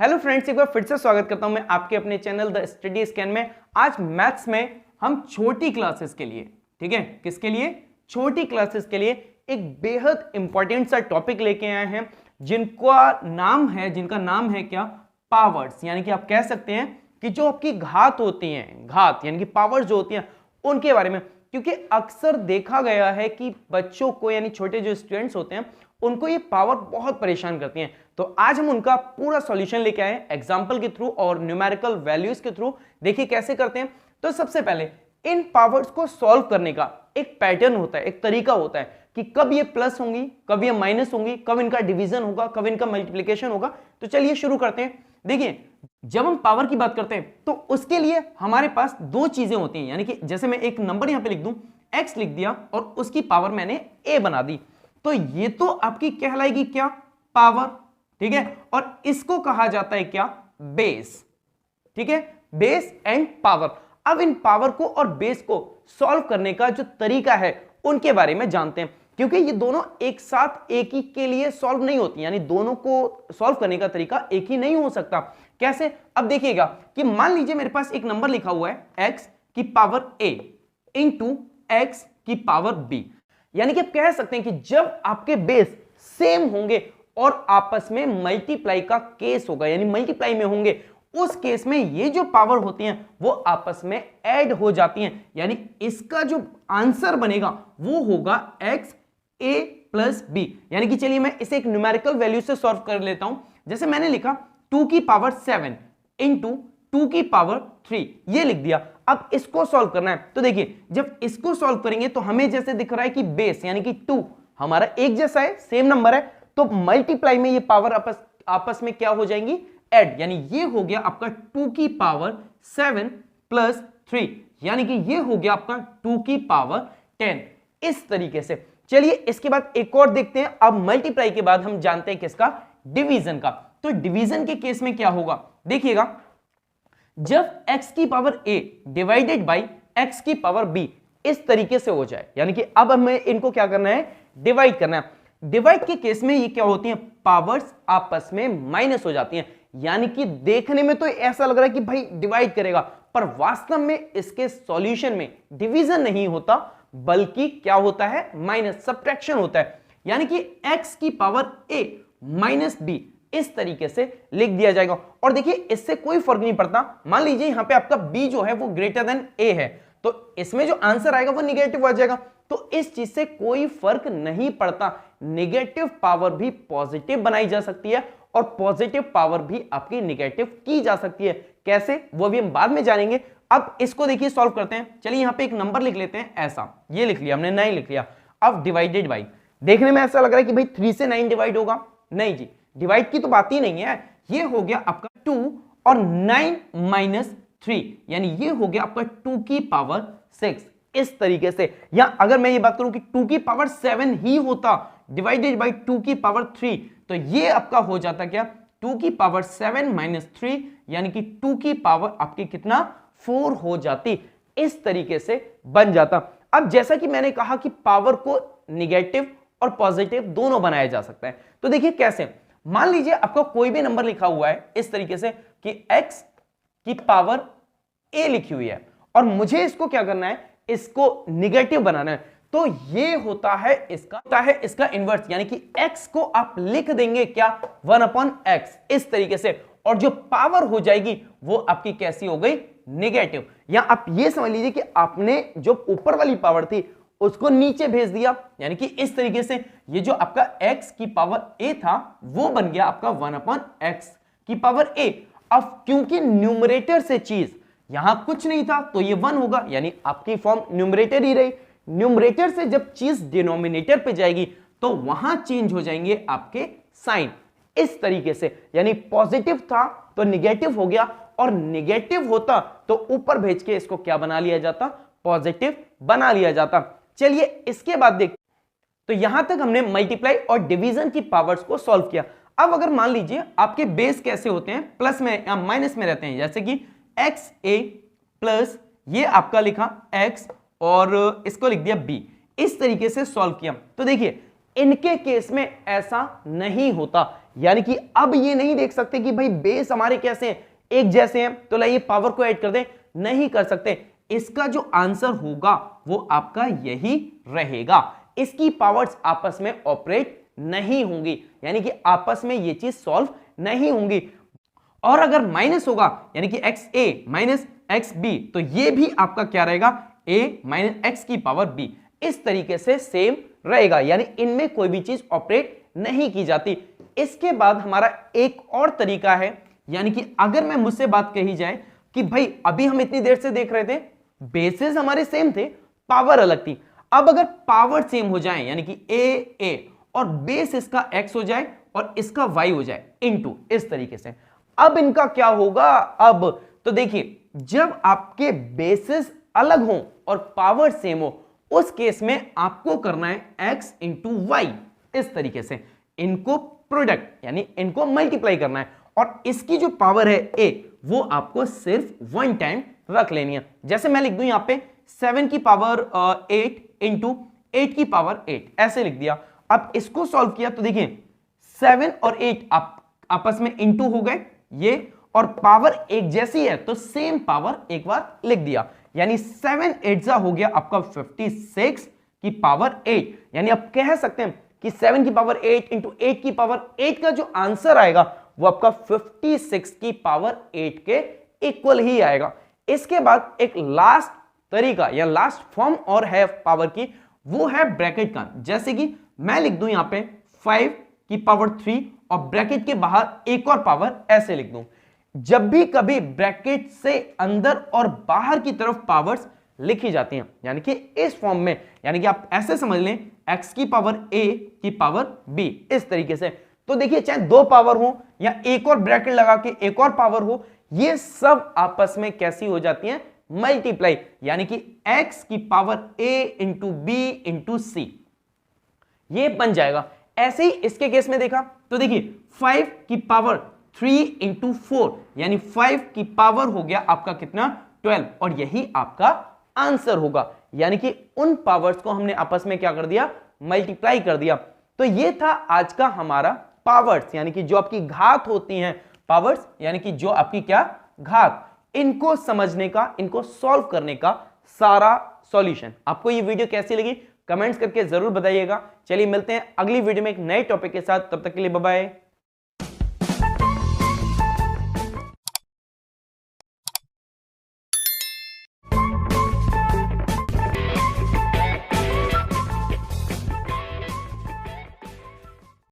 Hello friends, एक बार फिर से स्वागत करता हूं मैं आपके अपने चैनल द स्टडी स्कैन में। आज मैथ्स में हम छोटी क्लासेस के लिए, ठीक है, किसके लिए? छोटी क्लासेस के लिए एक बेहद इंपॉर्टेंट सा टॉपिक लेके आए हैं जिनका नाम है क्या? पावर्स। यानी कि आप कह सकते हैं कि जो आपकी घात होती हैं, घात यानी कि पावर्स जो होती हैं उनके बारे में। क्योंकि अक्सर देखा गया है कि बच्चों को, यानी छोटे जो स्टूडेंट्स होते हैं, उनको ये पावर बहुत परेशान करती हैं। तो आज हम उनका पूरा सॉल्यूशन लेके आए एग्जांपल के थ्रू और न्यूमेरिकल वैल्यूज के थ्रू। देखिए कैसे करते हैं। तो सबसे पहले इन पावर्स को सॉल्व करने का एक पैटर्न होता है, एक तरीका होता है कि कब ये प्लस होंगी, कब ये माइनस होंगी, कब इनका डिवीजन होगा, कब इनका मल्टीप्लिकेशन होगा। तो चलिए शुरू करते हैं। देखिए, जब हम पावर की बात करते हैं तो उसके लिए हमारे पास दो चीजें होती हैं। यानी कि जैसे मैं एक नंबर यहां पे लिख दूं, x लिख दिया और उसकी पावर मैंने a बना दी, तो ये तो आपकी कहलाएगी क्या? पावर, ठीक है। और इसको कहा जाता है क्या? बेस, ठीक है, बेस एंड पावर। अब इन पावर को और बेस को सॉल्व करने का जो तरीका है उनके बारे में जानते हैं, क्योंकि ये दोनों एक साथ एक ही के लिए सॉल्व नहीं होती। यानी दोनों को सॉल्व करने का तरीका एक ही नहीं हो सकता। कैसे? अब देखिएगा कि मान लीजिए मेरे पास एक नंबर लिखा हुआ है x की पावर a इंटू x की पावर b। यानी कि आप कह सकते हैं कि जब आपके बेस सेम होंगे और आपस में मल्टीप्लाई का केस होगा, यानी मल्टीप्लाई में होंगे, उस केस में ये जो पावर होती हैं वो आपस में ऐड हो जाती हैं। यानी इसका जो आंसर बनेगा वो होगा x a प्लस b। यानी कि चलिए मैं इसे एक न्यूमेरिकल वैल्यू से सॉल्व कर लेता हूं। जैसे मैंने लिखा 2 की पावर 7 इंटू 2 की पावर 3, ये लिख दिया। अब इसको सॉल्व करना है। तो देखिए, जब इसको सॉल्व करेंगे तो हमें जैसे दिख रहा है कि बेस यानी कि 2 हमारा एक जैसा है, सेम नंबर है, तो मल्टीप्लाई में ये पावर आपस में क्या हो जाएंगी? ऐड। यानी ये हो गया आपका 2 की पावर 7 प्लस 3, यानी कि ये हो गया आपका 2 की पावर 10। इस तरीके से चलिए इसके बाद एक और देखते हैं। अब मल्टीप्लाई के बाद हम जानते हैं किसका? डिवीजन का। तो डिवीजन के केस में क्या होगा? देखिएगा, जब x की power a divided by x की पावर b इस तरीके से हो जाए, यानी कि अब हमें इनको क्या करना है? डिवाइड करना है। डिवाइड के केस में ये क्या होती हैं? पावर्स आपस में माइनस हो जाती हैं। यानी कि देखने में तो ऐसा लग रहा है कि भाई डिवाइड करेगा, पर वास्तव में इसके सॉल्यूशन में डिवीजन नहीं होता, बल्कि क्या होता है? माइनस, सब्ट्रैक्शन होता है। यानी कि x की पावर a माइनस b इस तरीके से लिख दिया जाएगा। और देखिए, इससे कोई फर्क नहीं पड़ता। मान लीजिए यहां पे आपका b जो है वो ग्रेटर देन a है, तो इसमें जो आंसर आएगा वो निगेटिव आ जाएगा। तो इस चीज से कोई फर्क नहीं पड़ता। नेगेटिव पावर भी पॉजिटिव बनाई जा सकती है और पॉजिटिव पावर भी आपकी नेगेटिव की जा सकती है। कैसे? वो भी हम बाद में जानेंगे। अब इसको देखिए सॉल्व करते हैं। चलिए यहां पे एक नंबर लिख लेते हैं, ऐसा ये लिख लिया हमने, 9 लिख लिया। अब डिवाइडेड बाई, देखने में ऐसा लग रहा है कि भाई 3 से 9 डिवाइड होगा। नहीं जी, डिवाइड की तो बात ही नहीं है। ये हो गया आपका 2 और 9 माइनस 3, यानी ये हो गया आपका 2 की पावर 6। इस तरीके से, या अगर मैं ये बात करूं कि 2 की पावर 7 ही होता डिवाइडेड बाई 2 की पावर 3, तो ये आपका हो जाता क्या? 2 की पावर 7 माइनस 3, यानी कि 2 की पावर आपकी कितना? 4 हो जाती। इस तरीके से बन जाता। अब जैसा कि मैंने कहा कि पावर को निगेटिव और पॉजिटिव दोनों बनाया जा सकता है। तो देखिए कैसे। मान लीजिए आपका कोई भी नंबर लिखा हुआ है इस तरीके से कि x की पावर a लिखी हुई है और मुझे इसको क्या करना है? इसको निगेटिव बनाना है। तो ये होता है इसका इनवर्स, यानी कि x को आप लिख देंगे क्या? 1/x इस तरीके से, और जो पावर हो जाएगी वो आपकी कैसी हो गई? निगेटिव। या आप ये समझ लीजिए कि आपने जो ऊपर वाली पावर थी उसको नीचे भेज दिया, यानी कि इस तरीके से ये जो आपका x की पावर a था वो बन गया आपका 1/x की पावर a। अब क्योंकि न्यूमरेटर से चीज यहां कुछ नहीं था तो ये 1 होगा, यानी आपकी फॉर्म न्यूमरेटर ही रही। न्यूमरेटर से जब चीज डिनोमिनेटर पे जाएगी तो वहां चेंज हो जाएंगे आपके साइन, इस तरीके से। यानी पॉजिटिव था तो निगेटिव हो गया, और निगेटिव होता तो ऊपर भेज के इसको क्या बना लिया जाता? पॉजिटिव बना लिया जाता। चलिए इसके बाद देख, तो यहां तक हमने मल्टीप्लाई और डिवीजन की पावर्स को सॉल्व किया। अब अगर मान लीजिए आपके बेस कैसे होते हैं? प्लस में या माइनस में रहते हैं, जैसे कि XA प्लस ये आपका लिखा x और इसको लिख दिया b, इस तरीके से सॉल्व किया। तो देखिए इनके केस में ऐसा नहीं होता। यानी कि अब ये नहीं देख सकते कि भाई बेस हमारे कैसे हैं, एक जैसे हैं, तो लाइए पावर को ऐड कर दें, नहीं कर सकते। इसका जो आंसर होगा वो आपका यही रहेगा। इसकी पावर्स आपस में ऑपरेट नहीं होंगी, यानी कि आपस में ये चीज सॉल्व नहीं होंगी। और अगर माइनस होगा यानी कि एक्स ए माइनस एक्स बी, तो ये भी आपका क्या रहेगा, a माइनस एक्स की पावर b, इस तरीके से सेम रहेगा, यानी इनमें कोई भी चीज ऑपरेट नहीं की जाती। इसके बाद हमारा एक और तरीका है, यानी कि अगर मैं मुझसे बात कही जाए कि भाई अभी हम इतनी देर से देख रहे थे बेसिस हमारे सेम थे, पावर अलग थी, अब अगर पावर सेम हो जाए यानी कि a और बेस इसका x हो जाए और इसका y हो जाए इनटू, इस तरीके से अब इनका क्या होगा। अब तो देखिए जब आपके बेसिस अलग हो और पावर सेम हो, उस केस में आपको करना है x इंटू वाई, इस तरीके से इनको प्रोडक्ट यानी इनको मल्टीप्लाई करना है, और इसकी जो पावर है a वो आपको सिर्फ वन टाइम रख लेनी है। जैसे मैं लिख दूं यहां पे 7 की पावर 8 इंटू 8 की पावर 8, ऐसे लिख दिया। अब इसको सॉल्व किया तो देखिए 7 और 8 आपस में इंटू हो गए ये, और पावर एक जैसी है तो सेम पावर एक बार लिख दिया, यानी 7 8 हो गया आपका 56 की पावर 8। यानी आप कह सकते हैं कि 7 की पावर 8 इंटू 8 की पावर 8 का जो आंसर आएगा वो आपका 56 की पावर 8 के इक्वल ही आएगा। इसके बाद एक लास्ट तरीका या लास्ट फॉर्म और है पावर की, वो है ब्रैकेट का। जैसे कि मैं लिख दूं यहां पे 5 की पावर 3 और ब्रैकेट के बाहर एक और पावर ऐसे लिख दूं। जब भी कभी ब्रैकेट से अंदर और बाहर की तरफ पावर्स लिखी जाती हैं, यानी कि इस फॉर्म में, यानी कि आप ऐसे समझ लें x की पावर a की पावर b, इस तरीके से। तो देखिए चाहे दो पावर हो या एक और ब्रैकेट लगा के एक और पावर हो, ये सब आपस में कैसी हो जाती हैं, मल्टीप्लाई, यानी कि x की power a into b into c, ये बन जाएगा। ऐसे ही इसके केस में देखा तो देखिए 5 की पावर 3 इंटू 4, यानी 5 की पावर हो गया आपका कितना, 12, और यही आपका आंसर होगा। यानी कि उन पावर्स को हमने आपस में क्या कर दिया, मल्टीप्लाई कर दिया। तो ये था आज का हमारा पावर्स, यानी कि जो आपकी घात होती हैं, पावर्स यानी कि जो आपकी क्या घात, इनको समझने का, इनको सॉल्व करने का सारा सॉल्यूशन। आपको ये वीडियो कैसी लगी कमेंट्स करके जरूर बताइएगा। चलिए मिलते हैं अगली वीडियो में एक नए टॉपिक के साथ, तब तक के लिए बाय बाय।